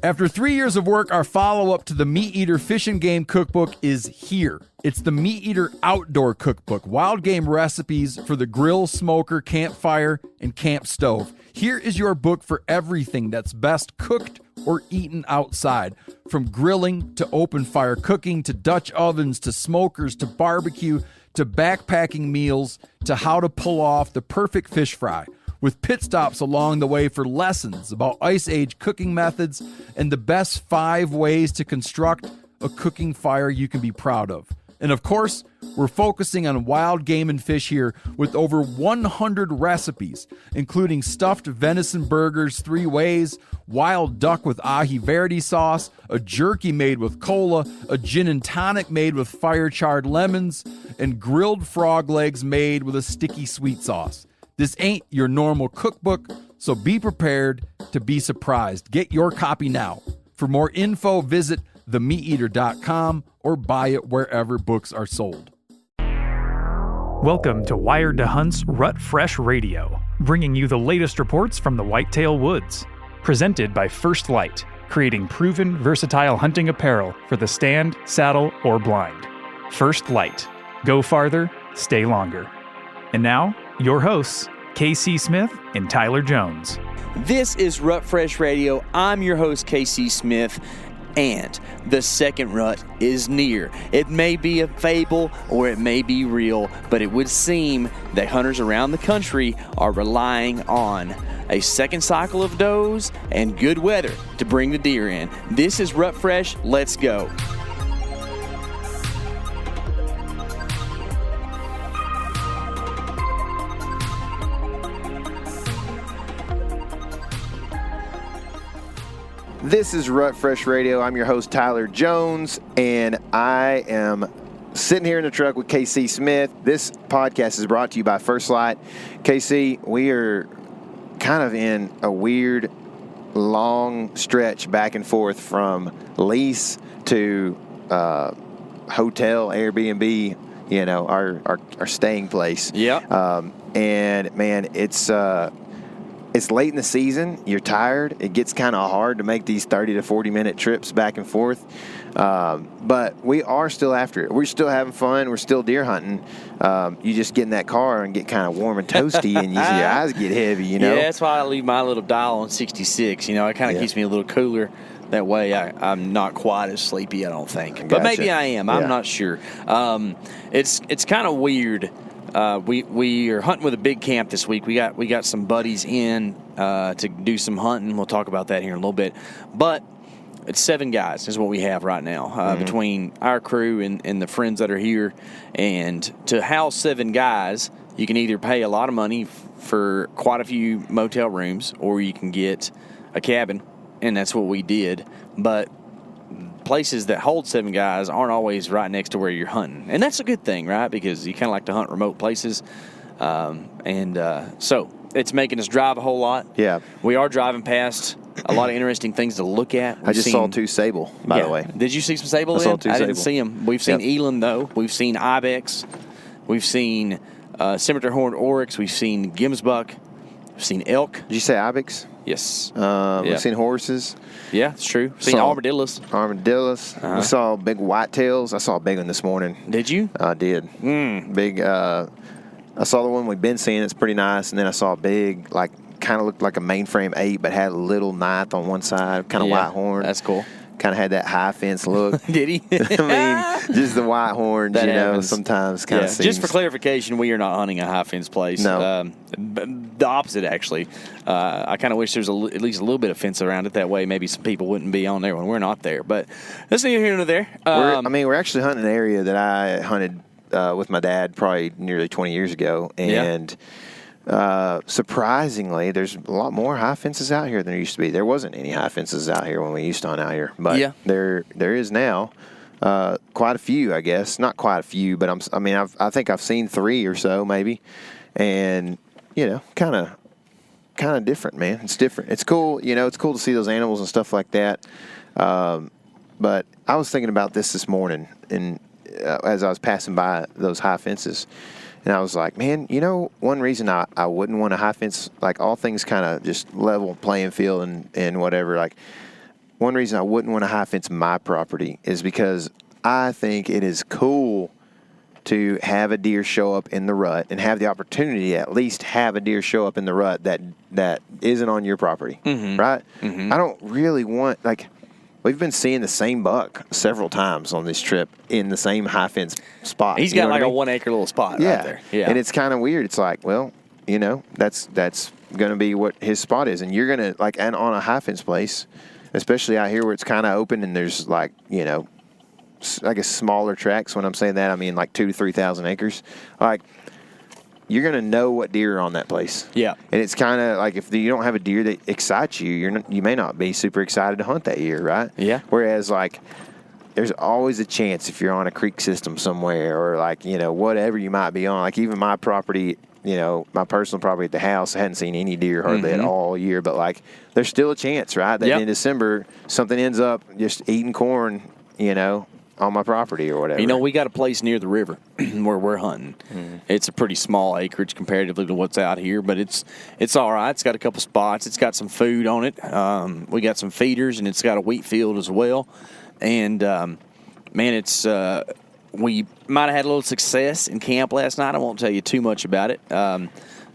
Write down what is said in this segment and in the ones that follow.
After 3 years of work, our follow-up to the Meat Eater Fish and Game Cookbook is here. It's the Meat Eater Outdoor Cookbook, wild game recipes for the grill, smoker, campfire, and camp stove. Here is your book for everything that's best cooked or eaten outside, from grilling to open fire cooking to Dutch ovens to smokers to barbecue to backpacking meals to how to pull off the perfect fish fry, with pit stops along the way for lessons about Ice Age cooking methods and the best 5 ways to construct a cooking fire you can be proud of. And of course, we're focusing on wild game and fish here with over 100 recipes, including stuffed venison burgers 3 ways, wild duck with ahi verde sauce, a jerky made with cola, a gin and tonic made with fire-charred lemons, and grilled frog legs made with a sticky sweet sauce. This ain't your normal cookbook, so be prepared to be surprised. Get your copy now. For more info, visit themeateater.com or buy it wherever books are sold. Welcome to Wired to Hunt's Rut Fresh Radio, bringing you the latest reports from the Whitetail Woods. Presented by First Light, creating proven, versatile hunting apparel for the stand, saddle, or blind. First Light. Go farther, stay longer. And now, your hosts, KC Smith and Tyler Jones. This is Rut Fresh Radio. I'm your host, KC Smith, and the second rut is near. It may be a fable or it may be real, but it would seem that hunters around the country are relying on a second cycle of does and good weather to bring the deer in. This is Rut Fresh. Let's go. This is Rut Fresh Radio. I'm your host, Tyler Jones, and I am sitting here in the truck with KC Smith. This podcast is brought to you by First Light. KC, we are kind of in a weird, long stretch back and forth from lease to hotel, Airbnb, you know, our staying place. Yeah. And, man, it's late in the season. You're tired. It gets kind of hard to make these 30 to 40-minute trips back and forth. But we are still after it. We're still having fun. We're still deer hunting. You just get in that car and get kind of warm and toasty, and your eyes get heavy, you know? Yeah, that's why I leave my little dial on 66. You know, it kind of keeps me a little cooler. That way I'm not quite as sleepy, I don't think. But maybe I am. I'm not sure. It's kind of weird. We are hunting with a big camp this week. We got some buddies in to do some hunting. We'll talk about that here in a little bit. But it's 7 guys is what we have right now between our crew and the friends that are here. And to house 7 guys, you can either pay a lot of money for quite a few motel rooms, or you can get a cabin, and that's what we did. But places that hold 7 guys aren't always right next to where you're hunting. And that's a good thing, right? Because you kind of like to hunt remote places. So it's making us drive a whole lot. Yeah. We are driving past a lot of interesting things to look at. I just saw 2 sable, by the way. Did you see some sable? I saw 2 I sable. didn't see them. We've seen eland, though. We've seen ibex. We've seen scimitar horned oryx. We've seen gemsbuck. We've seen elk. Did you say ibex? Yes. We've seen horses. Yeah, it's true. We've seen armadillos. We saw big whitetails. I saw a big one this morning. Did you? I did. Big. I saw the one we've been seeing. It's pretty nice. And then I saw a big, like, kind of looked like a mainframe 8, but had a little ninth on one side, kind of white horn. That's cool. Kind of had that high fence look. Did he? I mean, just the white horns, that you know, happens. Sometimes kind of seems. Just for clarification, we are not hunting a high fence place. No. The opposite, actually. I kind of wish there was at least a little bit of fence around it. That way, maybe some people wouldn't be on there when we're not there. But that's neither here nor there. We're actually hunting an area that I hunted with my dad probably nearly 20 years ago. And surprisingly, there's a lot more high fences out here than there used to be. There wasn't any high fences out here when we used to hunt out here, but there is now. Quite a few, I guess. Not quite a few, but I think I've seen 3 or so maybe, and you know, kind of different, man. It's different. It's cool. You know, it's cool to see those animals and stuff like that. But I was thinking about this morning, and as I was passing by those high fences. And I was like, man, you know, one reason I wouldn't want a high fence, like all things kind of just level playing field and whatever, like one reason I wouldn't want to high fence my property is because I think it is cool to have a deer show up in the rut and have the opportunity to at least have a deer show up in the rut that isn't on your property, right? I don't really want, like, we've been seeing the same buck several times on this trip in the same high fence spot. He's got like a 1 acre little spot right there. Yeah. And it's kind of weird. It's like, well, that's going to be what his spot is. And you're going to, like, and on a high fence place, especially out here where it's kind of open and there's, like, I guess smaller tracks. When I'm saying that, I mean like 2,000 to 3,000 acres. Like, you're gonna know what deer are on that place. Yeah, and it's kind of like if you don't have a deer that excites you, you may not be super excited to hunt that year, right? Yeah. Whereas like, there's always a chance if you're on a creek system somewhere or like whatever you might be on. Like even my property, my personal property at the house, I hadn't seen any deer hardly at all year, but like there's still a chance, right? That in December something ends up just eating corn, on my property or whatever. We got a place near the river where we're hunting. It's a pretty small acreage comparatively to what's out here, but it's all right. It's got a couple spots. It's got some food on it. We got some feeders, and it's got a wheat field as well. And, man, it's we might have had a little success in camp last night. I won't tell you too much about it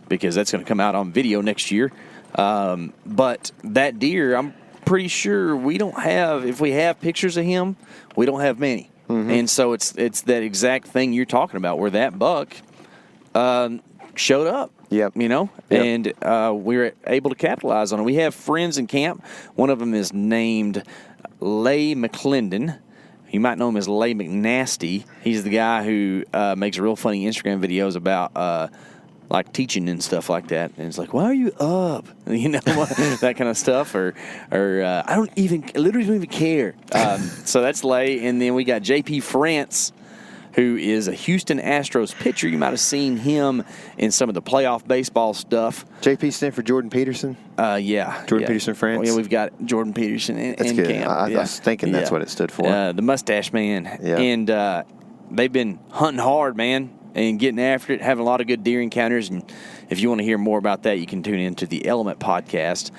because that's going to come out on video next year. But that deer, I'm pretty sure we don't have, if we have pictures of him, we don't have many. And so it's that exact thing you're talking about where that buck showed up. Yep. And we were able to capitalize on it. We have friends in camp. One of them is named Lay McClendon. You might know him as Lay McNasty. He's the guy who makes real funny Instagram videos about like teaching and stuff like that. And it's like, why are you up? That kind of stuff. Or I literally don't even care. So that's Lay. And then we got JP France, who is a Houston Astros pitcher. You might have seen him in some of the playoff baseball stuff. JP stand for Jordan Peterson? Yeah. Jordan Peterson France? Oh, yeah, we've got Jordan Peterson in good. camp. I was thinking that's what it stood for. The mustache man. Yeah. And they've been hunting hard, man, and getting after it, having a lot of good deer encounters. And if you want to hear more about that, you can tune into the Element podcast.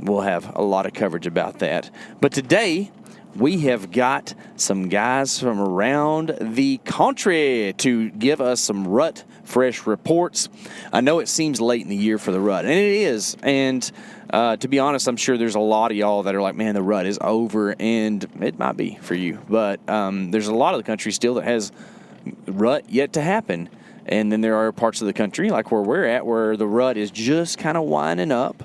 We'll have a lot of coverage about that. But today, we have got some guys from around the country to give us some Rut Fresh reports. I know it seems late in the year for the rut, and it is. And to be honest, I'm sure there's a lot of y'all that are like, man, the rut is over, and it might be for you. But there's a lot of the country still that has rut yet to happen. And then there are parts of the country, like where we're at, where the rut is just kind of winding up.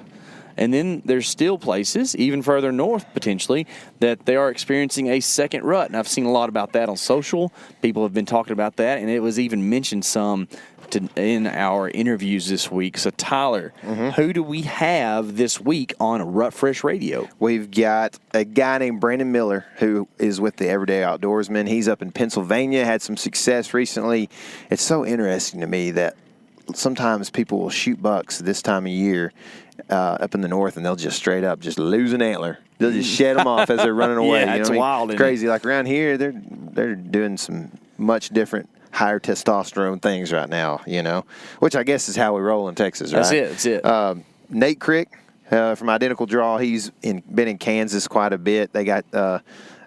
And then there's still places, even further north potentially, that they are experiencing a second rut. And I've seen a lot about that on social. People have been talking about that, and it was even mentioned some in our interviews this week. So, Tyler, who do we have this week on Rut Fresh Radio? We've got a guy named Brandon Miller who is with the Everyday Outdoorsman. He's up in Pennsylvania, had some success recently. It's so interesting to me that sometimes people will shoot bucks this time of year up in the north, and they'll just straight up just lose an antler. They'll just shed them off as they're running away. Yeah, it's wild. It's crazy. Like around here, they're doing some much different, higher testosterone things right now, which I guess is how we roll in Texas, right? That's it. Nate Krick from Identical Draw, he's been in Kansas quite a bit. They got a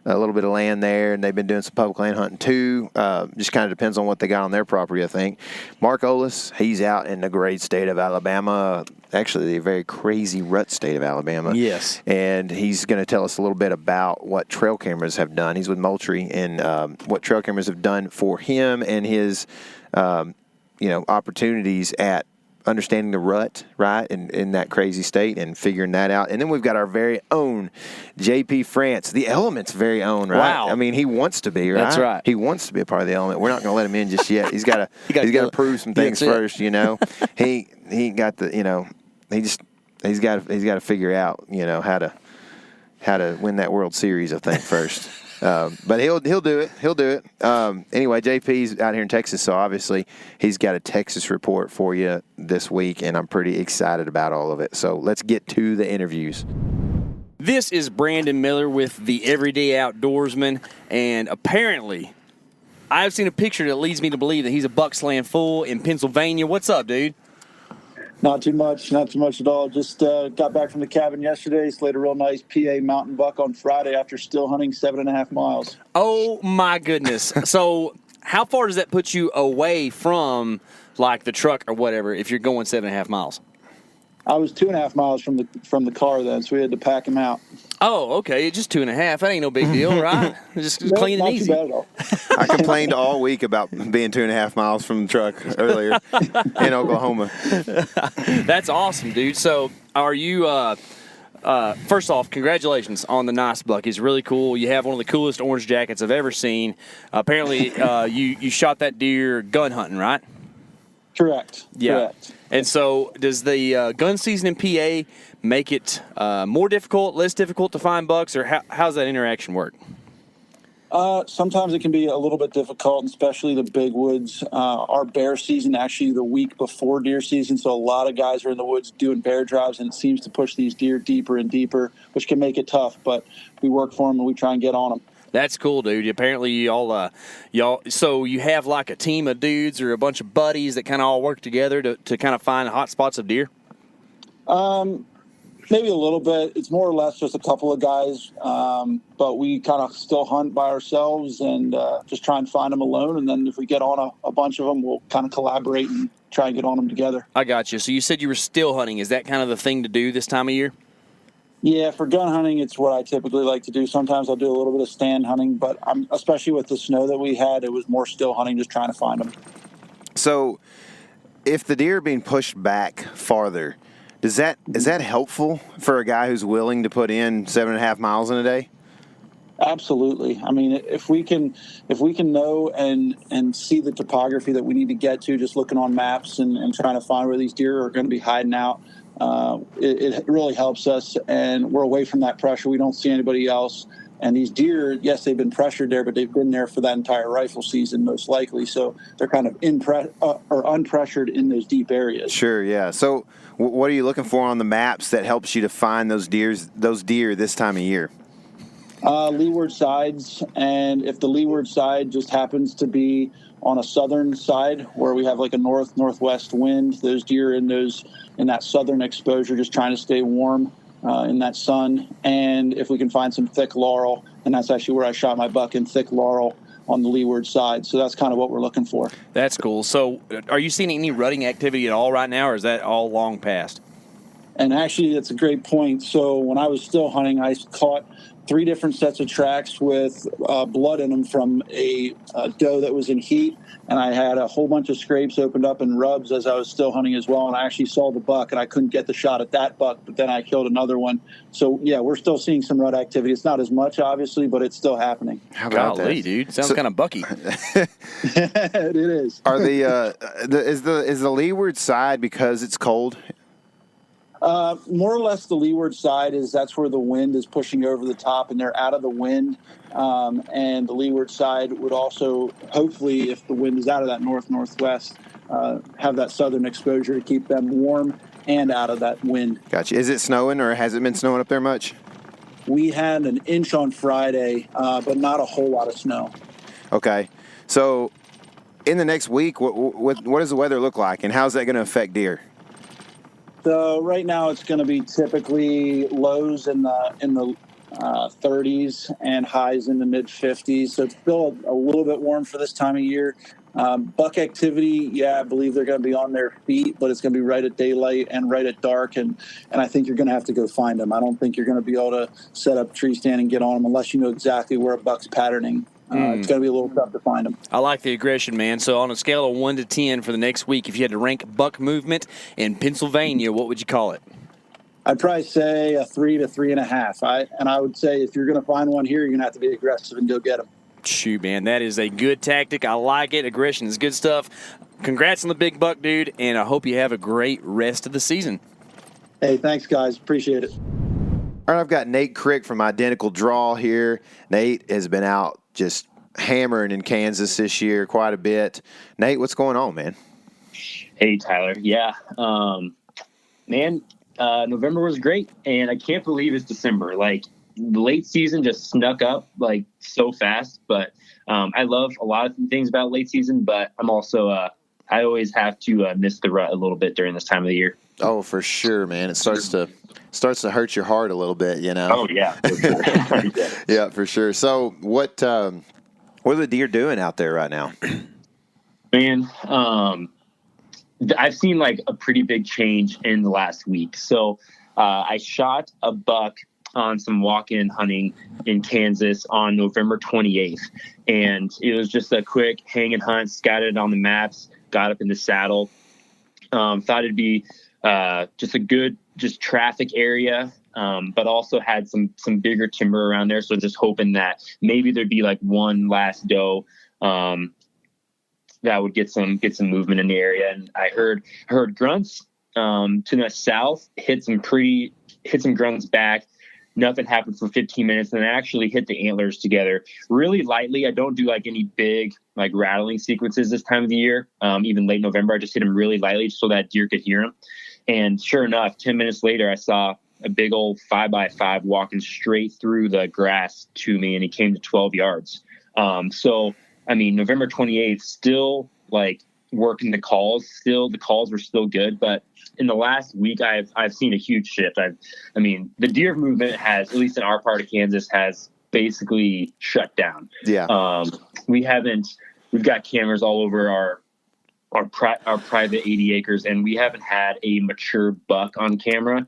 little bit of land there, and they've been doing some public land hunting too. Just kind of depends on what they got on their property, I think. Mark Olis, he's out in the great state of Alabama, actually the very crazy rut state of Alabama. Yes. And he's going to tell us a little bit about what trail cameras have done. He's with Moultrie, and what trail cameras have done for him and his, opportunities at understanding the rut, right, in that crazy state and figuring that out. And then we've got our very own JP France, the Element's very own, right? Wow. I mean, he wants to be, right? That's right. He wants to be a part of the Element. We're not going to let him in just yet. He's got to prove some things first, He got the, he's got to figure out, how to win that World Series, I think, first. But he'll do it. He'll do it. Anyway, JP's out here in Texas, so obviously he's got a Texas report for you this week, and I'm pretty excited about all of it. So let's get to the interviews. This is Brandon Miller with the Everyday Outdoorsman, and apparently I've seen a picture that leads me to believe that he's a buck slam fool in Pennsylvania. What's up, dude? Not too much at all. Just got back from the cabin yesterday, slayed a real nice PA mountain buck on Friday after still hunting 7.5 miles. Oh, my goodness. So how far does that put you away from, like, the truck or whatever if you're going 7.5 miles? I was 2.5 miles from the car then, so we had to pack him out. Oh, okay. Just 2.5. That ain't no big deal, right? Just clean and easy. Not too bad at all. I complained all week about being 2.5 miles from the truck earlier in Oklahoma. That's awesome, dude. So are you first off, congratulations on the nice buck. He's really cool. You have one of the coolest orange jackets I've ever seen. Apparently, you shot that deer gun hunting, right? Correct. Yeah. Correct. And so does the gun season in PA make it more difficult, less difficult to find bucks, or how's that interaction work? Sometimes it can be a little bit difficult, especially the big woods. Our bear season actually the week before deer season, so a lot of guys are in the woods doing bear drives, and it seems to push these deer deeper and deeper, which can make it tough, but we work for them and we try and get on them. That's cool, dude. Apparently, y'all, so you have like a team of dudes or a bunch of buddies that kind of all work together to kind of find hot spots of deer? Maybe a little bit. It's more or less just a couple of guys, but we kind of still hunt by ourselves and just try and find them alone. And then if we get on a bunch of them, we'll kind of collaborate and try and get on them together. I got you. So you said you were still hunting. Is that kind of the thing to do this time of year? Yeah, for gun hunting, it's what I typically like to do. Sometimes I'll do a little bit of stand hunting, but especially with the snow that we had, it was more still hunting, just trying to find them. So if the deer are being pushed back farther, is that helpful for a guy who's willing to put in 7.5 miles in a day? Absolutely. I mean, if we can know and see the topography that we need to get to, just looking on maps and trying to find where these deer are going to be hiding out, it really helps us, and we're away from that pressure. We don't see anybody else. And these deer, yes, they've been pressured there, but they've been there for that entire rifle season, most likely. So they're kind of unpressured in those deep areas. Sure, yeah. So what are you looking for on the maps that helps you to find those deer this time of year? Leeward sides, and if the leeward side just happens to be on a southern side where we have like a northwest wind, those deer in that southern exposure just trying to stay warm in that sun. And if we can find some thick laurel, and that's actually where I shot my buck, in thick laurel on the leeward side. So that's kind of what we're looking for. That's cool. So are you seeing any rutting activity at all right now, or is that all long past? And actually, that's a great point. So when I was still hunting, I caught 3 different sets of tracks with blood in them from a doe that was in heat. And I had a whole bunch of scrapes opened up and rubs as I was still hunting as well. And I actually saw the buck, and I couldn't get the shot at that buck, but then I killed another one. So, yeah, we're still seeing some rut activity. It's not as much, obviously, but it's still happening. How about that, dude? Sounds kind of bucky. It is. Are is the leeward side because it's cold? More or less the leeward side that's where the wind is pushing over the top, and they're out of the wind. And the leeward side would also, hopefully, if the wind is out of that northwest, have that southern exposure to keep them warm and out of that wind. Gotcha. Is it snowing, or has it been snowing up there much? We had an inch on Friday, but not a whole lot of snow. Okay. So in the next week, what does the weather look like, and how's that going to affect deer? So right now it's going to be typically lows in the 30s and highs in the mid 50s. So it's still a little bit warm for this time of year. Buck activity, yeah, I believe they're going to be on their feet, but it's going to be right at daylight and right at dark. And I think you're going to have to go find them. I don't think you're going to be able to set up tree stand and get on them unless you know exactly where a buck's patterning. It's going to be a little tough to find them. I like the aggression, man. So on a scale of 1 to 10 for the next week, if you had to rank buck movement in Pennsylvania, what would you call it? I'd probably say a 3 to 3.5. I would say if you're going to find one here, you're going to have to be aggressive and go get them. Shoot, man, that is a good tactic. I like it. Aggression is good stuff. Congrats on the big buck, dude, and I hope you have a great rest of the season. Hey, thanks, guys. Appreciate it. All right, I've got Nate Krick from Identical Draw here. Nate has been out just hammering in Kansas this year quite a bit. Nate, what's going on, man? Hey, Tyler. Yeah. November was great, and I can't believe it's December. Like, the late season just snuck up, like, so fast. But I love a lot of things about late season, but I'm also I always have to miss the rut a little bit during this time of the year. Oh, for sure, man. It starts to hurt your heart a little bit, you know. Oh yeah, for sure. Yeah, for sure. So what are the deer doing out there right now? Man, I've seen like a pretty big change in the last week. So I shot a buck on some walk-in hunting in Kansas on November 28th. And it was just a quick hang and hunt, scouted on the maps, got up in the saddle. Thought it'd be just a good traffic area, but also had some bigger timber around there. So just hoping that maybe there'd be like one last doe that would get some movement in the area. And I heard grunts to the south, hit some grunts back. Nothing happened for 15 minutes, and I actually hit the antlers together really lightly. I don't do like any big like rattling sequences this time of the year. Even late November, I just hit them really lightly so that deer could hear them. And sure enough, 10 minutes later, I saw a big old 5x5 walking straight through the grass to me, and he came to 12 yards. So, I mean, November 28th, still like working the calls. Still, the calls were still good, but in the last week, I've seen a huge shift. I mean, the deer movement has, at least in our part of Kansas, has basically shut down. Yeah. We've got cameras all over our private 80 acres, and we haven't had a mature buck on camera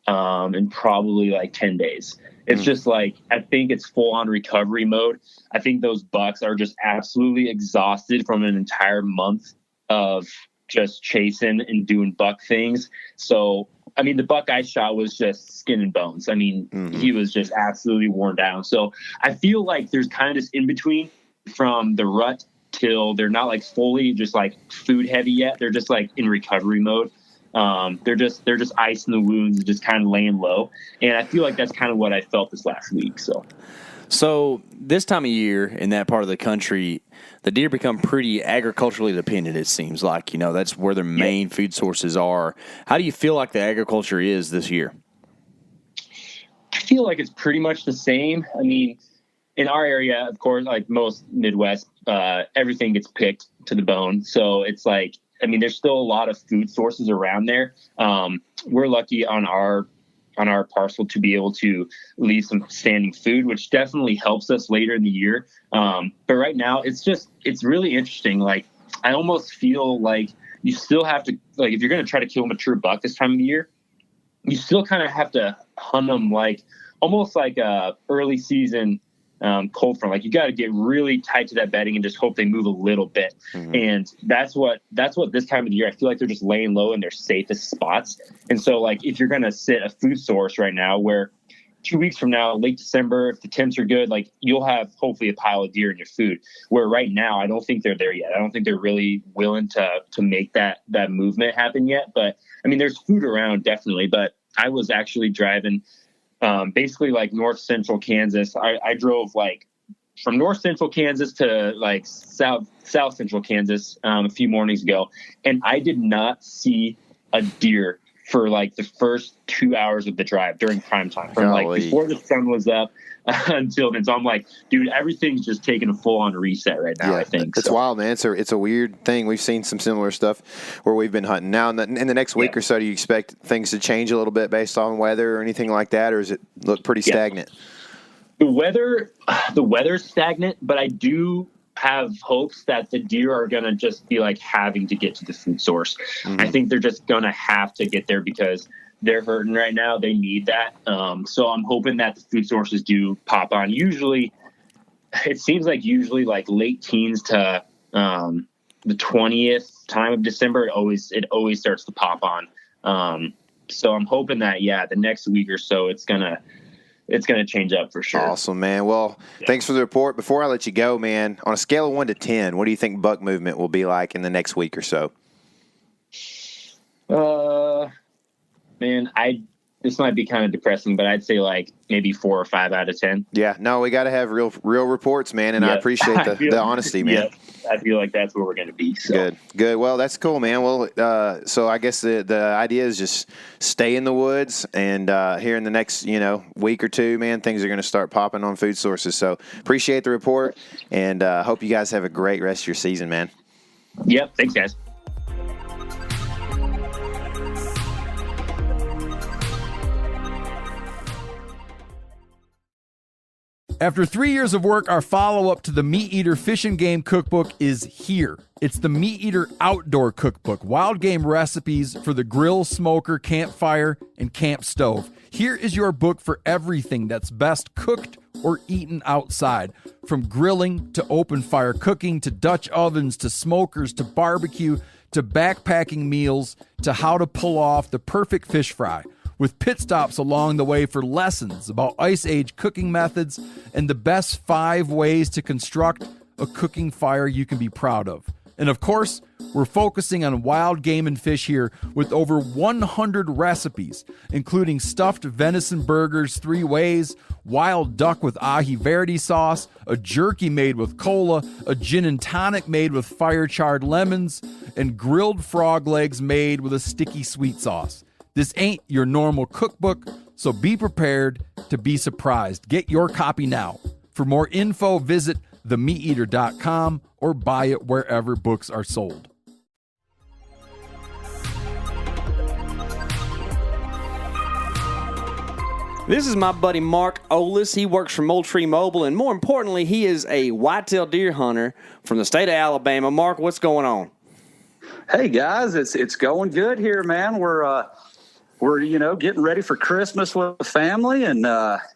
in probably like 10 days. It's just like, I think it's full on recovery mode. I think those bucks are just absolutely exhausted from an entire month of just chasing and doing buck things. So, I mean, the buck I shot was just skin and bones. I mean, he was just absolutely worn down. So I feel like there's kind of this in between from the rut till they're not like fully just like food heavy yet. They're just like in recovery mode. They're just icing the wounds and just kind of laying low. And I feel like that's kind of what I felt this last week. So this time of year in that part of the country, the deer become pretty agriculturally dependent, it seems like. You know, that's where their main food sources are. How do you feel like the agriculture is this year? I feel like it's pretty much the same. I mean, in our area, of course, like most Midwest, everything gets picked to the bone. So it's like, I mean, there's still a lot of food sources around there. We're lucky on our parcel to be able to leave some standing food, which definitely helps us later in the year. But right now it's really interesting. Like, I almost feel like you still have to, like, if you're going to try to kill a mature buck this time of the year, you still kind of have to hunt them like almost like a early season cold front. Like, you got to get really tight to that bedding and just hope they move a little bit. And that's what this time of the year, I feel like they're just laying low in their safest spots. And so, like, if you're going to sit a food source right now where 2 weeks from now, late December, if the temps are good, like, you'll have hopefully a pile of deer in your food, where right now, I don't think they're there yet. I don't think they're really willing to make that movement happen yet. But I mean, there's food around definitely, but I was actually driving basically like north central Kansas. I drove like from north central Kansas to like south central Kansas a few mornings ago, and I did not see a deer for like the first 2 hours of the drive during prime time, from like before the sun was up until then. So I'm like, dude, everything's just taking a full on reset right now. I think it's wild, man. It's a weird thing. We've seen some similar stuff where we've been hunting. Now in the next week or so, do you expect things to change a little bit based on weather or anything like that, or does it look pretty stagnant? The weather's stagnant, but I do have hopes that the deer are going to just be like having to get to the food source. I think they're just going to have to get there because they're hurting right now. They need that. So I'm hoping that the food sources do pop on. It seems like usually like late teens to the 20th time of December, it always starts to pop on. So I'm hoping that, the next week or so, it's going to change up for sure. Awesome, man. Well, thanks for the report. Before I let you go, man, on a scale of 1 to 10, what do you think buck movement will be like in the next week or so? Man, this might be kind of depressing, but I'd say like maybe 4 or 5 out of 10. Yeah, no, we got to have real reports, man, and I appreciate the honesty, man. I feel like that's where we're going to be. So. Good. Well, that's cool, man. Well, so I guess the idea is just stay in the woods, and here in the next week or two, man, things are going to start popping on food sources. So appreciate the report, and hope you guys have a great rest of your season, man. Yep. Thanks, guys. After 3 years of work, our follow-up to the Meat Eater Fish and Game Cookbook is here. It's the Meat Eater Outdoor Cookbook, wild game recipes for the grill, smoker, campfire, and camp stove. Here is your book for everything that's best cooked or eaten outside. From grilling to open fire cooking to Dutch ovens to smokers to barbecue to backpacking meals to how to pull off the perfect fish fry, with pit stops along the way for lessons about Ice Age cooking methods and the best 5 ways to construct a cooking fire you can be proud of. And of course, we're focusing on wild game and fish here with over 100 recipes, including stuffed venison burgers 3 ways, wild duck with ahi verde sauce, a jerky made with cola, a gin and tonic made with fire-charred lemons, and grilled frog legs made with a sticky sweet sauce. This ain't your normal cookbook, so be prepared to be surprised. Get your copy now. For more info, visit themeateater.com or buy it wherever books are sold. This is my buddy Mark Olis. He works for Moultrie Mobile, and more importantly, he is a whitetail deer hunter from the state of Alabama. Mark, what's going on? Hey guys, it's going good here, man. We're getting ready for Christmas with the family and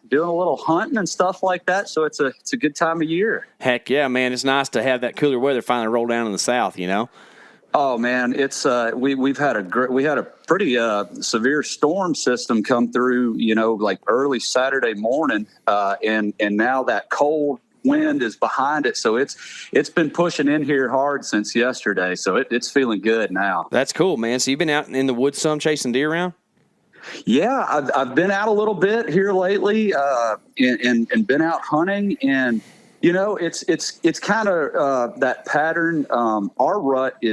doing a little hunting and stuff like that. So it's a good time of year. Heck yeah, man! It's nice to have that cooler weather finally roll down in the south. You know. Oh man, it's we had a pretty severe storm system come through. Like early Saturday morning, and now that cold wind is behind it, so it's been pushing in here hard since yesterday. So it's feeling good now. That's cool, man. So you've been out in the woods some chasing deer around? Yeah, I've been out a little bit here lately, and been out hunting, and it's kind of that pattern. Our rut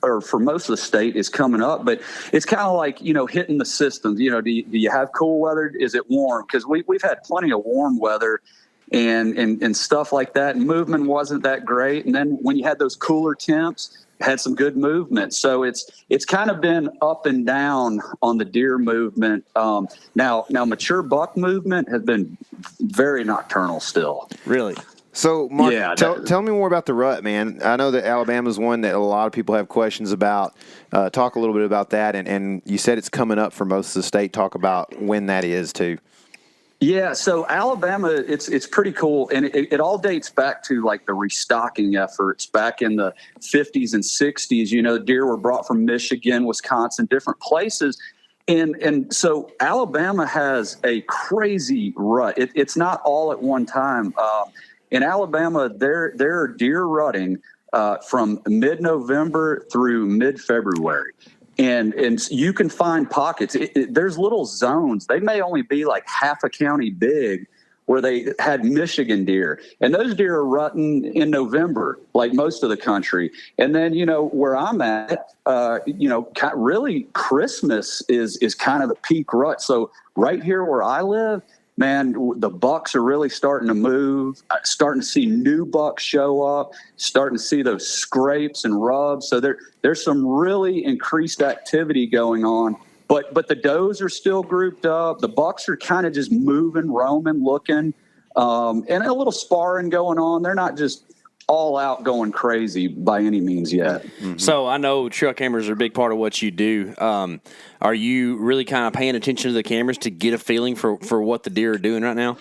or for most of the state is coming up, but it's kind of like hitting the systems. Do you have cool weather? Is it warm? Because we've had plenty of warm weather and stuff like that. And movement wasn't that great, and then when you had those cooler temps, had some good movement. So it's kind of been up and down on the deer movement. Now mature buck movement has been very nocturnal still. Really? So, Mark, tell me more about the rut, man. I know that Alabama's one that a lot of people have questions about. Talk a little bit about that, and you said it's coming up for most of the state. Talk about when that is, too. Yeah, so Alabama, it's pretty cool, and it all dates back to like the restocking efforts back in the 50s and 60s. Deer were brought from Michigan, Wisconsin, different places, and so Alabama has a crazy rut. It's not all at one time. In Alabama, they're deer rutting from mid-November through mid-February. And you can find pockets. There's little zones. They may only be like half a county big where they had Michigan deer. And those deer are rutting in November, like most of the country. And then, where I'm at, really Christmas is kind of the peak rut. So right here where I live, man, the bucks are really starting to move, starting to see new bucks show up, starting to see those scrapes and rubs. So there's some really increased activity going on. But the does are still grouped up. The bucks are kind of just moving, roaming, looking, and a little sparring going on. They're not just all out going crazy by any means yet. Mm-hmm. So I know trail cameras are a big part of what you do. Are you really kind of paying attention to the cameras to get a feeling for what the deer are doing right now?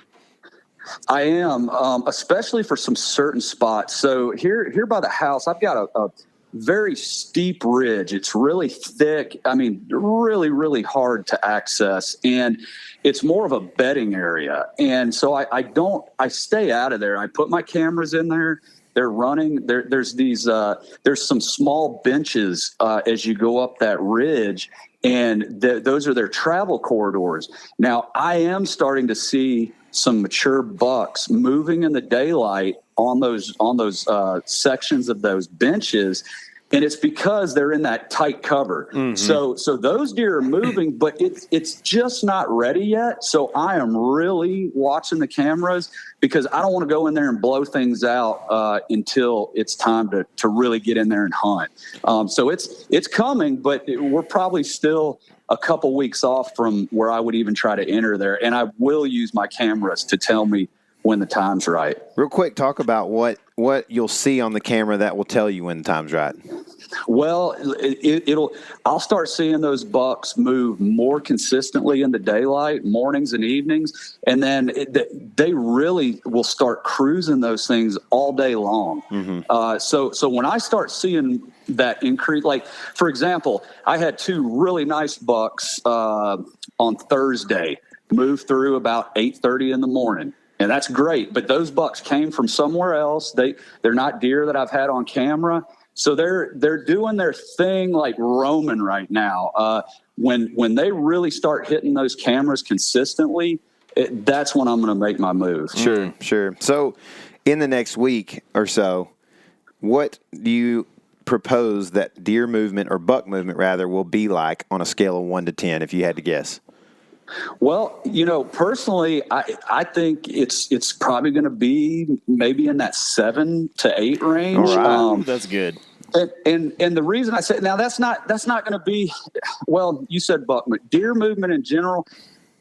I am, especially for some certain spots. So here by the house, I've got a very steep ridge. It's really thick. I mean, really, really hard to access. And it's more of a bedding area. And so I stay out of there. I put my cameras in there. They're running. There's some small benches as you go up that ridge, and those are their travel corridors. Now, I am starting to see some mature bucks moving in the daylight on those sections of those benches. And it's because they're in that tight cover. Mm-hmm. So those deer are moving, but it's just not ready yet. So I am really watching the cameras because I don't want to go in there and blow things out until it's time to really get in there and hunt. So it's coming, but we're probably still a couple weeks off from where I would even try to enter there. And I will use my cameras to tell me when the time's right. Real quick, talk about what you'll see on the camera that will tell you when the time's right. Well, I'll start seeing those bucks move more consistently in the daylight, mornings and evenings, and then they really will start cruising those things all day long. Mm-hmm. So when I start seeing that increase, like for example, I had 2 really nice bucks on Thursday move through about 8:30 in the morning. And that's great, but those bucks came from somewhere else. They're not deer that I've had on camera. So they're doing their thing like roaming right now. When they really start hitting those cameras consistently, that's when I'm going to make my move. Sure. So in the next week or so, what do you propose that deer movement or buck movement rather will be like on a scale of 1 to 10 if you had to guess? Well, personally, I think it's probably going to be maybe in that 7 to 8 range. All right. That's good. And the reason I say now that's not going to be, well, you said buck, deer movement in general.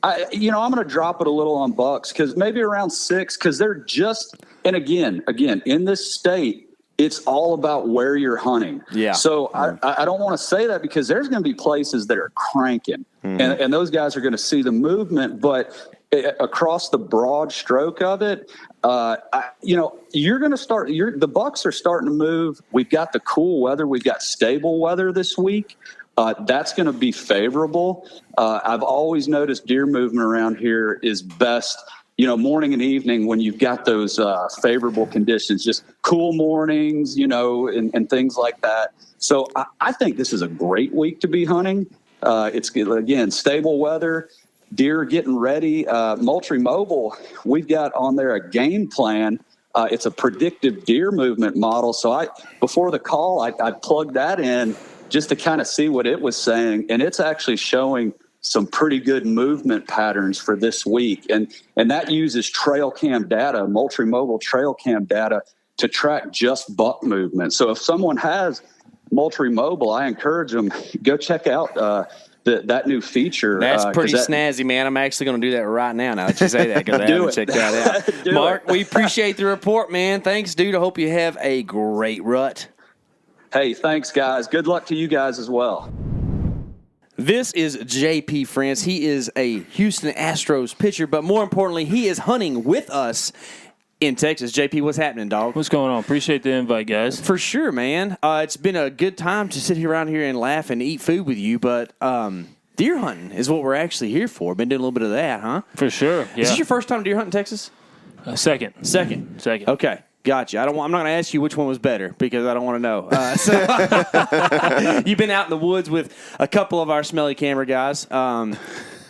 I'm going to drop it a little on bucks because maybe around 6 because they're just, and again in this state. It's all about where you're hunting. Yeah. So I don't want to say that because there's going to be places that are cranking, and those guys are going to see the movement. But across the broad stroke of it, you're going to start. The bucks are starting to move. We've got the cool weather. We've got stable weather this week. That's going to be favorable. I've always noticed deer movement around here is best. Morning and evening when you've got those favorable conditions, just cool mornings, and things like that. So I think this is a great week to be hunting. It's, again, stable weather, deer getting ready. Moultrie Mobile, we've got on there a game plan. It's a predictive deer movement model. So before the call, I plugged that in just to kind of see what it was saying. And it's actually showing some pretty good movement patterns for this week. And that uses trail cam data, Moultrie Mobile trail cam data to track just buck movement. So if someone has Moultrie Mobile, I encourage them, go check out that new feature. That's pretty snazzy, man. I'm actually going to do that right now that you say that because I haven't checked that out. Mark, we appreciate the report, man. Thanks, dude. I hope you have a great rut. Hey, thanks, guys. Good luck to you guys as well. This is JP, friends. He is a Houston Astros pitcher, but more importantly, he is hunting with us in Texas. JP, what's happening, dog? What's going on? Appreciate the invite, guys. For sure, man. It's been a good time to sit around here and laugh and eat food with you, but deer hunting is what we're actually here for. Been doing a little bit of that, huh? For sure, yeah. Is this your first time deer hunting in Texas? Second. Okay. Gotcha. I'm not going to ask you which one was better because I don't want to know. You've been out in the woods with a couple of our smelly camera guys. I'm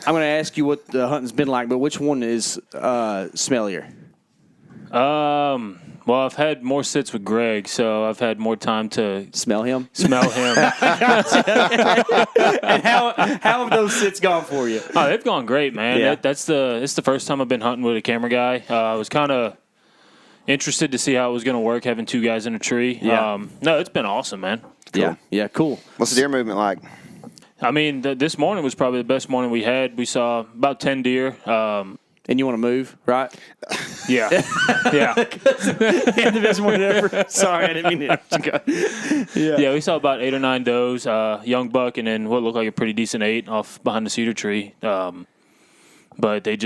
going to ask you what the hunting's been like, but which one is smellier? Well, I've had more sits with Greg, so I've had more time to smell him. And how have those sits gone for you? Oh, they've gone great, man. Yeah. It's the first time I've been hunting with a camera guy. I was kind of interested to see how it was going to work having 2 guys in a tree. Yeah. No, it's been awesome, man. Cool. Yeah, cool. What's the deer movement like? I mean, this morning was probably the best morning we had. We saw about 10 deer. And you want to move, right? Yeah. Yeah. The best morning ever. Sorry, I didn't mean to. Yeah, we saw about 8 or 9 does, young buck, and then what looked like a pretty decent 8 off behind the cedar tree. But they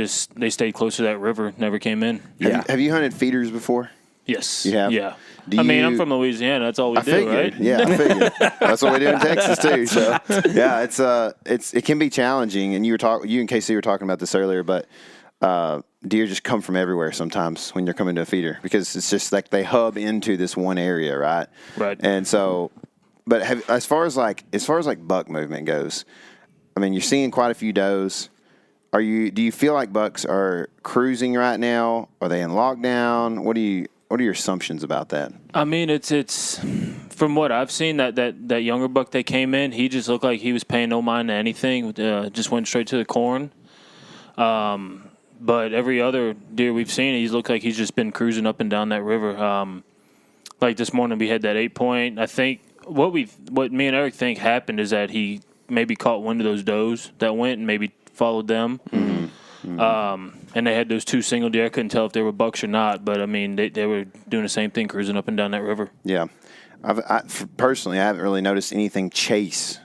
stayed close to that river, never came in. Have you hunted feeders before? Yes. You have? Yeah. I'm from Louisiana. That's all we do, right? Yeah, I figured. That's what we do in Texas too. So yeah, it can be challenging. And you and Casey were talking about this earlier, but deer just come from everywhere sometimes when you're coming to a feeder because it's just like they hub into this one area, right? Right. And so, but as far as buck movement goes, I mean, you're seeing quite a few does. Do you feel like bucks are cruising right now? Are they in lockdown? What are your assumptions about that? I mean, it's from what I've seen that younger buck that came in, he just looked like he was paying no mind to anything. Just went straight to the corn. But every other deer we've seen, he's looked like he's just been cruising up and down that river. Like this morning, we had that 8-point. I think what me and Eric think happened is that he maybe caught wind of those does that went and maybe followed them. Mm-hmm. And they had those 2 single deer. I couldn't tell if they were bucks or not, but I mean, they were doing the same thing, cruising up and down that river. Yeah. Personally, I haven't really noticed anything chase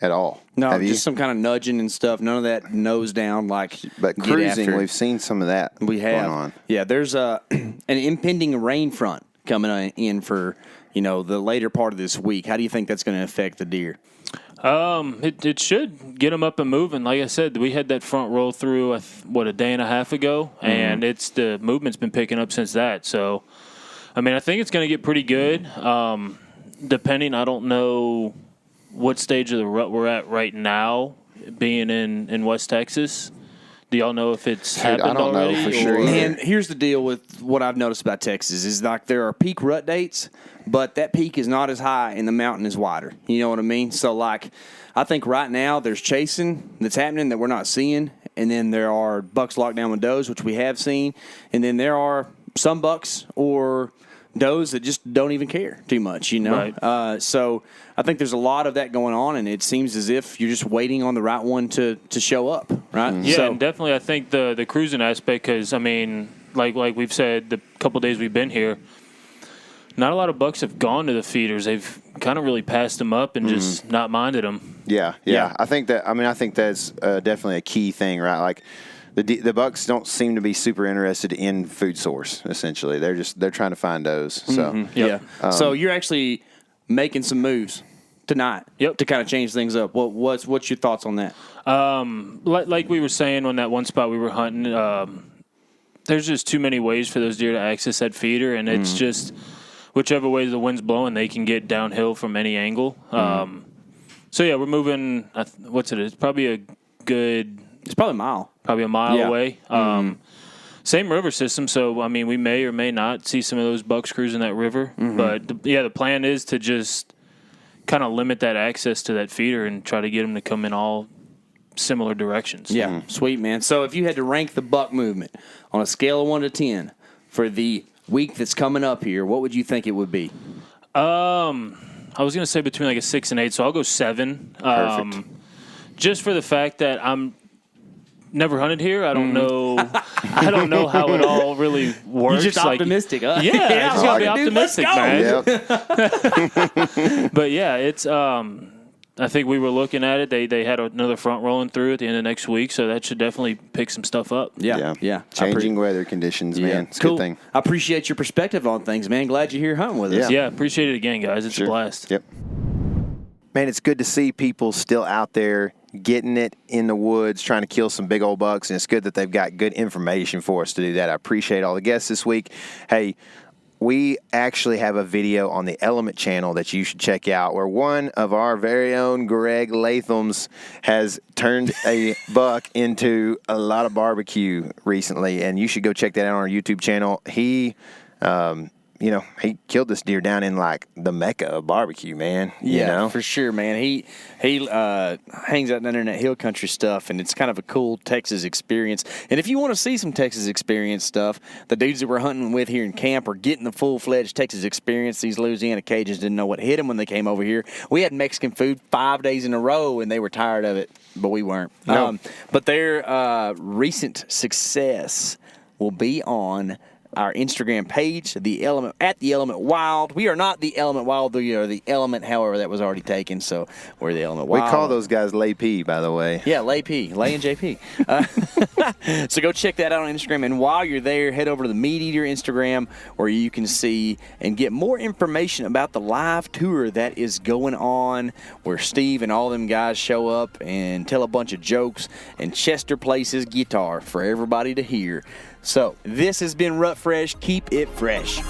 at all. No, just some kind of nudging and stuff. None of that nose down But cruising, we've seen some of that. We have. Going on. Yeah, there's an impending rain front coming in for the later part of this week. How do you think that's going to affect the deer? It should get them up and moving. Like I said, we had that front roll through a day and a half ago, and the movement's been picking up since that. So, I mean, I think it's going to get pretty good. Depending, I don't know what stage of the rut we're at right now, being in West Texas. Do y'all know if it's happened I don't already? know for sure. Man, here's the deal with what I've noticed about Texas is like there are peak rut dates, but that peak is not as high and the mountain is wider. You know what I mean? So, like, I think right now there's chasing that's happening that we're not seeing, and then there are bucks locked down with does, which we have seen, and then there are some bucks or does that just don't even care too much, Right. So I think there's a lot of that going on, and it seems as if you're just waiting on the right one to show up, right? Yeah, and definitely I think the cruising aspect, because, I mean, like we've said the couple of days we've been here, not a lot of bucks have gone to the feeders. They've kind of really passed them up and just not minded them. Yeah. I think that's definitely a key thing, right? Like, the bucks don't seem to be super interested in food source. Essentially, they're trying to find those. So So you're actually making some moves tonight, to kind of change things up. What's your thoughts on that? Like we were saying on that one spot we were hunting, there's just too many ways for those deer to access that feeder, and it's just whichever way the wind's blowing, they can get downhill from any angle. So yeah, we're moving. It's probably a good. It's probably a mile. Probably a mile away. Same river system, so, I mean, we may or may not see some of those bucks cruising that river. But, the plan is to just kind of limit that access to that feeder and try to get them to come in all similar directions. Yeah, sweet, man. So if you had to rank the buck movement on a scale of 1 to 10 for the week that's coming up here, what would you think it would be? I was going to say between like a 6 and 8, so I'll go 7. Perfect. Just for the fact that I'm never hunted here. I don't know. I don't know how it all really works. You're just optimistic, huh? Yeah, just gotta be optimistic, man. Yep. But yeah, it's. I think we were looking at it. They had another front rolling through at the end of next week, so that should definitely pick some stuff up. Yeah. Changing weather conditions, man. It's a good thing. I appreciate your perspective on things, man. Glad you're here hunting with us. Yeah, appreciate it again, guys. It's a blast. Yep. Man, it's good to see people still out there getting it in the woods, trying to kill some big old bucks, and it's good that they've got good information for us to do that. I appreciate all the guests this week. Hey, we actually have a video on the Element channel that you should check out where one of our very own Greg Lathams has turned a buck into a lot of barbecue recently, and you should go check that out on our YouTube channel. He he killed this deer down in like the mecca of barbecue, man. Yeah, for sure, man. He hangs out down there in that hill country stuff, and it's kind of a cool Texas experience. And if you want to see some Texas experience stuff, the dudes that we're hunting with here in camp are getting the full-fledged Texas experience. These Louisiana Cajuns didn't know what hit them when they came over here. We had Mexican food 5 days in a row, and they were tired of it, but we weren't. No. But their recent success will be on our Instagram page, the Element Wild. We are not the Element Wild. We are the Element, however, that was already taken. So we're the Element Wild. We call those guys Lay P, by the way. Yeah, Lay P, Lay and JP. So go check that out on Instagram. And while you're there, head over to the Meat Eater Instagram where you can see and get more information about the live tour that is going on, where Steve and all them guys show up and tell a bunch of jokes, and Chester plays his guitar for everybody to hear. So, this has been Rut Fresh. Keep it fresh.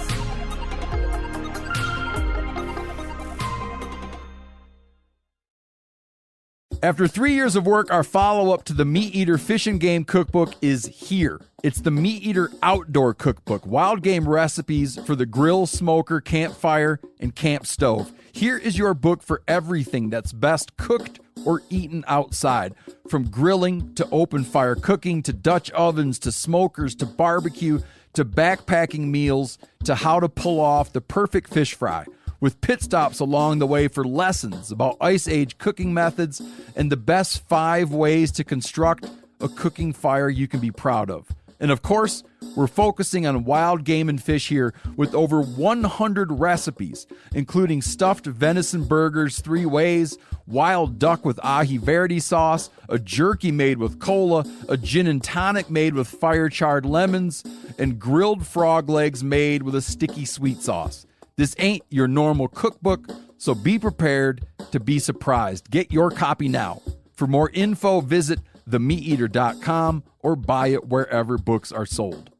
After 3 years of work, our follow-up to the Meat Eater Fish and Game Cookbook is here. It's the Meat Eater Outdoor Cookbook, wild game recipes for the grill, smoker, campfire, and camp stove. Here is your book for everything that's best cooked or eaten outside. From grilling to open fire cooking to Dutch ovens to smokers to barbecue to backpacking meals to how to pull off the perfect fish fry, with pit stops along the way for lessons about Ice Age cooking methods and the best 5 ways to construct a cooking fire you can be proud of. And of course, we're focusing on wild game and fish here with over 100 recipes, including stuffed venison burgers 3 ways, wild duck with ahi verde sauce, a jerky made with cola, a gin and tonic made with fire-charred lemons, and grilled frog legs made with a sticky sweet sauce. This ain't your normal cookbook, so be prepared to be surprised. Get your copy now. For more info, visit themeateater.com or buy it wherever books are sold.